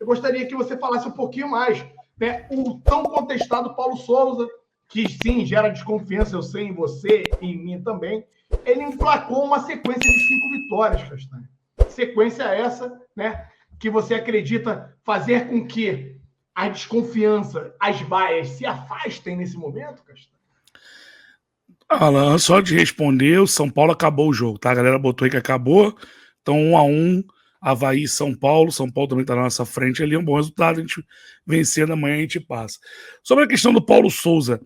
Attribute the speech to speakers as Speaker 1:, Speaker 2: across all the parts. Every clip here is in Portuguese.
Speaker 1: gostaria que você falasse um pouquinho mais, né? O tão contestado Paulo Souza, que sim, gera desconfiança, eu sei, em você e em mim também, ele emplacou uma sequência de 5 vitórias, Castanho. Sequência essa, né, que você acredita fazer com que a desconfiança, as baias se afastem nesse momento, Castanho?
Speaker 2: Alan, só de responder, o São Paulo acabou o jogo, tá? A galera botou aí que acabou, então 1-1, Avaí e São Paulo também tá na nossa frente ali, é um bom resultado, a gente vencendo amanhã a gente passa. Sobre a questão do Paulo Souza,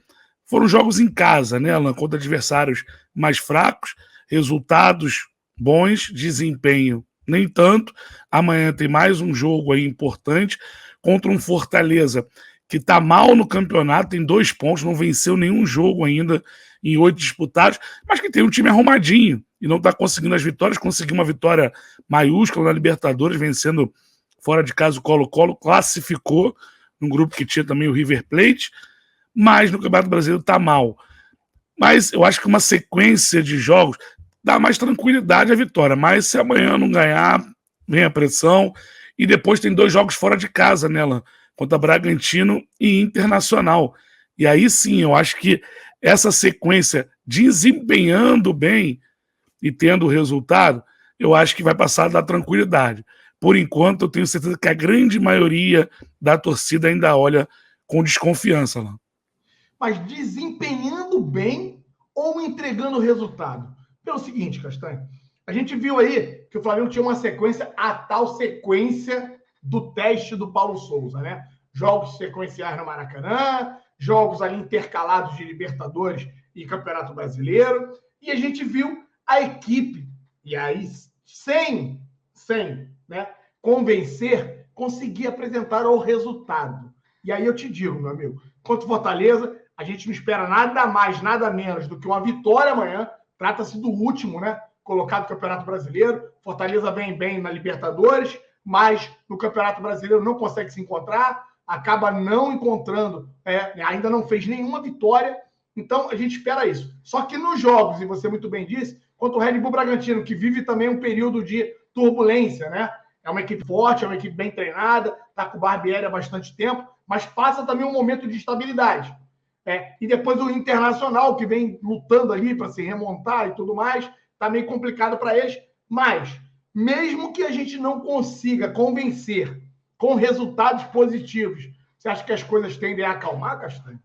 Speaker 2: foram jogos em casa, né, Alan, contra adversários mais fracos, resultados bons, desempenho nem tanto. Amanhã tem mais um jogo aí importante contra um Fortaleza que tá mal no campeonato, tem 2 pontos, não venceu nenhum jogo ainda em 8 disputados, mas que tem um time arrumadinho e não está conseguindo as vitórias. Conseguiu uma vitória maiúscula na Libertadores, vencendo fora de casa o Colo-Colo, classificou num grupo que tinha também o River Plate, mas no Campeonato Brasileiro está mal. Mas eu acho que uma sequência de jogos dá mais tranquilidade à vitória, mas se amanhã não ganhar, vem a pressão, e depois tem 2 jogos fora de casa, né, Lan? Contra Bragantino e Internacional. E aí sim, eu acho que essa sequência desempenhando bem e tendo o resultado, eu acho que vai passar da tranquilidade. Por enquanto, eu tenho certeza que a grande maioria da torcida ainda olha com desconfiança, Lan.
Speaker 1: Mas desempenhando bem ou entregando o resultado? Pelo seguinte, Castanho, a gente viu aí que o Flamengo tinha uma sequência, a tal sequência do teste do Paulo Souza, né? Jogos sequenciais no Maracanã, jogos ali intercalados de Libertadores e Campeonato Brasileiro, e a gente viu a equipe, e aí, sem né, convencer, conseguir apresentar o resultado. E aí eu te digo, meu amigo, contra o Fortaleza, a gente não espera nada mais, nada menos do que uma vitória amanhã. Trata-se do último, né? Colocado no Campeonato Brasileiro. Fortaleza vem bem na Libertadores, mas no Campeonato Brasileiro não consegue se encontrar, acaba não encontrando, ainda não fez nenhuma vitória. Então a gente espera isso. Só que nos jogos, e você muito bem disse, contra o Red Bull Bragantino, que vive também um período de turbulência, né? É uma equipe forte, é uma equipe bem treinada, está com o Barbieri há bastante tempo, mas passa também um momento de estabilidade. E depois o Internacional, que vem lutando ali para se remontar e tudo mais, está meio complicado para eles. Mas, mesmo que a gente não consiga convencer com resultados positivos, você acha que as coisas tendem a acalmar, Castanho?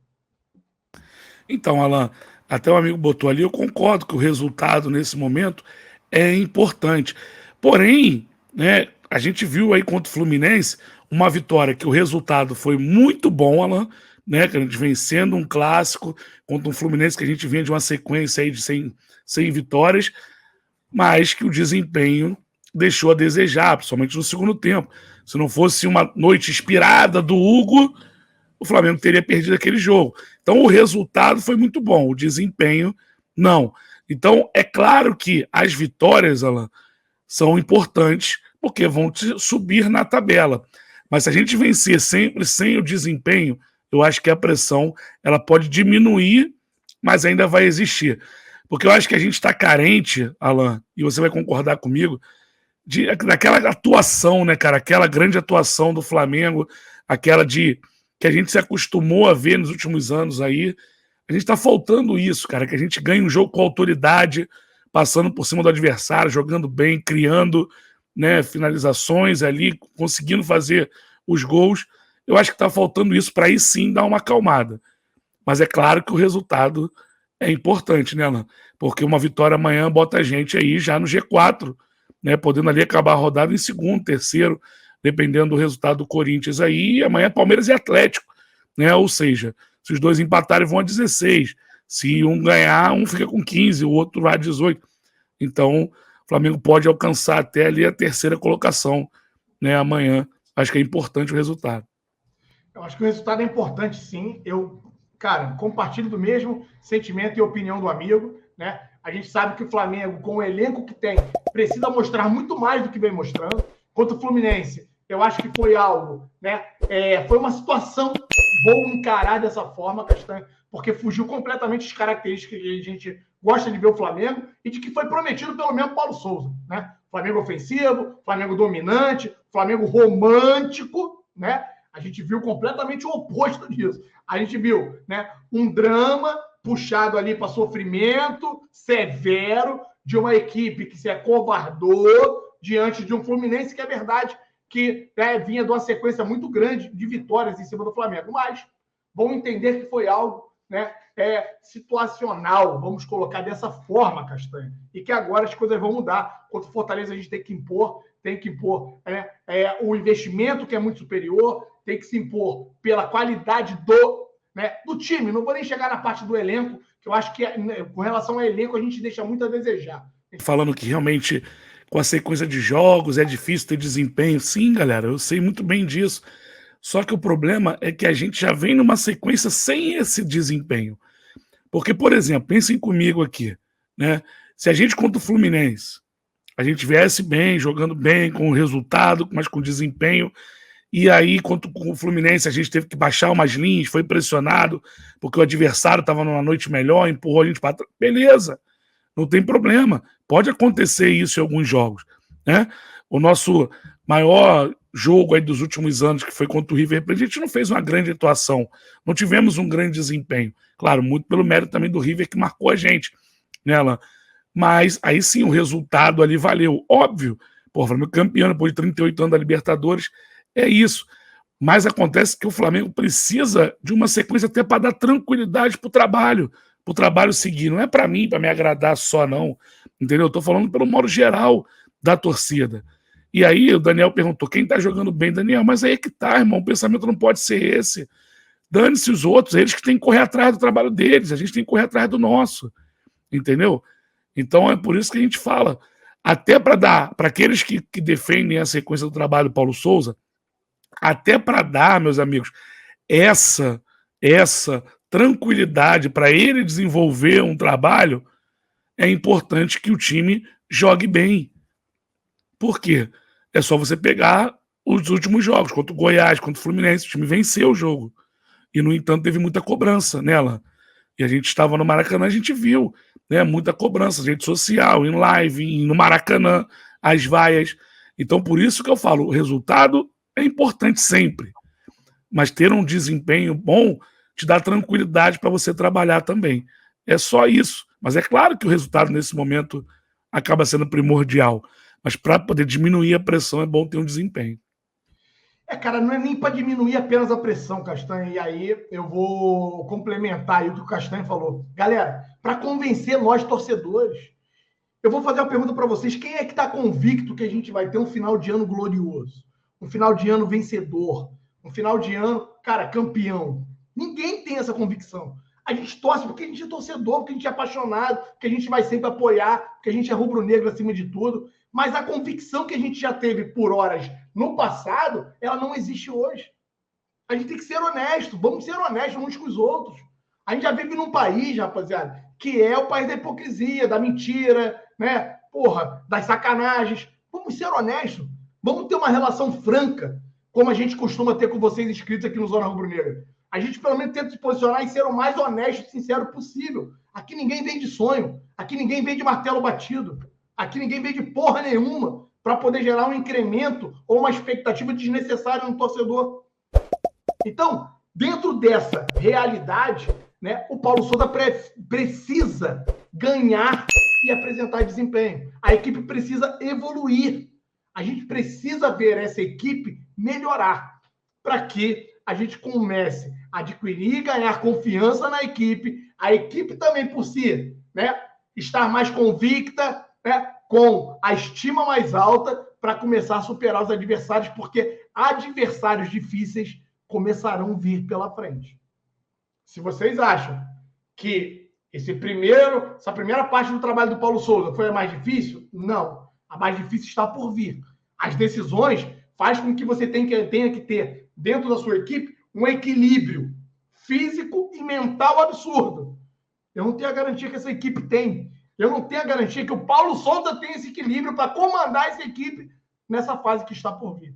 Speaker 2: Então, Alan, até o amigo botou ali, eu concordo que o resultado nesse momento é importante. Porém, né, a gente viu aí contra o Fluminense uma vitória que o resultado foi muito bom, Alan, né, que a gente vencendo um clássico contra um Fluminense que a gente vinha de uma sequência aí de 100 vitórias, mas que o desempenho deixou a desejar, principalmente no segundo tempo. Se não fosse uma noite inspirada do Hugo, o Flamengo teria perdido aquele jogo. Então o resultado foi muito bom, o desempenho não. Então é claro que as vitórias, Alan, são importantes porque vão te subir na tabela. Mas se a gente vencer sempre sem o desempenho, eu acho que a pressão ela pode diminuir, mas ainda vai existir. Porque eu acho que a gente está carente, Alan, e você vai concordar comigo, daquela atuação, né, cara? Aquela grande atuação do Flamengo, aquela de que a gente se acostumou a ver nos últimos anos aí. A gente está faltando isso, cara, que a gente ganhe um jogo com autoridade, passando por cima do adversário, jogando bem, criando, né, finalizações ali, conseguindo fazer os gols. Eu acho que está faltando isso para aí sim dar uma acalmada. Mas é claro que o resultado é importante, né, Alan? Porque uma vitória amanhã bota a gente aí já no G4, né, podendo ali acabar a rodada em segundo, terceiro, dependendo do resultado do Corinthians aí. E amanhã Palmeiras e Atlético, né? Ou seja, se os dois empatarem vão a 16. Se um ganhar, um fica com 15, o outro vai a 18. Então, o Flamengo pode alcançar até ali a terceira colocação, né, amanhã. Acho que é importante o resultado.
Speaker 1: Eu acho que o resultado é importante, sim. Eu, cara, compartilho do mesmo sentimento e opinião do amigo, né? A gente sabe que o Flamengo, com o elenco que tem, precisa mostrar muito mais do que vem mostrando. Contra o Fluminense, eu acho que foi algo, né? Foi uma situação boa encarar dessa forma, Castanho, porque fugiu completamente das características que a gente gosta de ver o Flamengo e de que foi prometido pelo mesmo Paulo Souza, né? Flamengo ofensivo, Flamengo dominante, Flamengo romântico, né? A gente viu completamente o oposto disso. A gente viu, né, um drama puxado ali para sofrimento severo de uma equipe que se acovardou diante de um Fluminense que é verdade que vinha de uma sequência muito grande de vitórias em cima do Flamengo. Mas vão entender que foi algo, né, situacional, vamos colocar dessa forma, Castanha, e que agora as coisas vão mudar. Contra o Fortaleza a gente tem que impor o investimento, que é muito superior, tem que se impor pela qualidade do time. Não vou nem chegar na parte do elenco, que eu acho que com relação ao elenco a gente deixa muito a desejar.
Speaker 2: Falando que realmente com a sequência de jogos é difícil ter desempenho. Sim, galera, eu sei muito bem disso. Só que o problema é que a gente já vem numa sequência sem esse desempenho. Porque, por exemplo, pensem comigo aqui, né? Se a gente contra o Fluminense, a gente viesse bem, jogando bem, com resultado, mas com desempenho, e aí, contra o Fluminense, a gente teve que baixar umas linhas, foi pressionado, porque o adversário estava numa noite melhor, empurrou a gente para trás. Beleza, não tem problema. Pode acontecer isso em alguns jogos, né? O nosso maior jogo aí dos últimos anos, que foi contra o River Plate, a gente não fez uma grande atuação, não tivemos um grande desempenho. Claro, muito pelo mérito também do River, que marcou a gente, né, Alan? Mas aí sim, o resultado ali valeu. Óbvio, pô, o Flamengo campeão depois de 38 anos da Libertadores, é isso. Mas acontece que o Flamengo precisa de uma sequência até para dar tranquilidade para o trabalho seguir. Não é para mim, para me agradar só, não. Entendeu? Eu tô falando pelo modo geral da torcida. E aí o Daniel perguntou, quem tá jogando bem? Daniel, mas aí é que tá, irmão, o pensamento não pode ser esse. Dane-se os outros, eles que têm que correr atrás do trabalho deles, a gente tem que correr atrás do nosso. Entendeu? Então é por isso que a gente fala, até para aqueles que defendem a sequência do trabalho do Paulo Souza, até para dar, meus amigos, essa tranquilidade para ele desenvolver um trabalho, é importante que o time jogue bem. Por quê? É só você pegar os últimos jogos, contra o Goiás, contra o Fluminense, o time venceu o jogo. E, no entanto, teve muita cobrança nela. E a gente estava no Maracanã, a gente viu, né, muita cobrança, rede social, em live, no Maracanã, as vaias. Então, por isso que eu falo, o resultado é importante sempre. Mas ter um desempenho bom te dá tranquilidade para você trabalhar também. É só isso. Mas é claro que o resultado, nesse momento, acaba sendo primordial. Mas para poder diminuir a pressão, é bom ter um desempenho.
Speaker 1: Cara, não é nem para diminuir apenas a pressão, Castanha. E aí eu vou complementar aí o que o Castanha falou. Galera, para convencer nós, torcedores, eu vou fazer uma pergunta para vocês. Quem é que está convicto que a gente vai ter um final de ano glorioso? Um final de ano vencedor? Um final de ano, cara, campeão? Ninguém tem essa convicção. A gente torce porque a gente é torcedor, porque a gente é apaixonado, porque a gente vai sempre apoiar, porque a gente é rubro-negro acima de tudo. Mas a convicção que a gente já teve por horas no passado, ela não existe hoje. A gente tem que ser honesto. Vamos ser honestos uns com os outros. A gente já vive num país, rapaziada, que é o país da hipocrisia, da mentira, né? Porra, das sacanagens. Vamos ser honestos. Vamos ter uma relação franca, como a gente costuma ter com vocês inscritos aqui no Zona Rubro-Negra. A gente, pelo menos, tenta se posicionar e ser o mais honesto e sincero possível. Aqui ninguém vem de sonho. Aqui ninguém vem de martelo batido. Aqui ninguém vem de porra nenhuma para poder gerar um incremento ou uma expectativa desnecessária no torcedor. Então, dentro dessa realidade, né, o Paulo Souza precisa ganhar e apresentar desempenho. A equipe precisa evoluir. A gente precisa ver essa equipe melhorar para que a gente comece a adquirir e ganhar confiança na equipe. A equipe também por si, né, estar mais convicta, né, com a estima mais alta para começar a superar os adversários, porque adversários difíceis começarão a vir pela frente. Se vocês acham que essa primeira parte do trabalho do Paulo Souza foi a mais difícil, não. A mais difícil está por vir. As decisões fazem com que você tenha que ter dentro da sua equipe um equilíbrio físico e mental absurdo. Eu não tenho a garantia que essa equipe tem. Eu não tenho a garantia que o Paulo Souza tem esse equilíbrio para comandar essa equipe nessa fase que está por vir.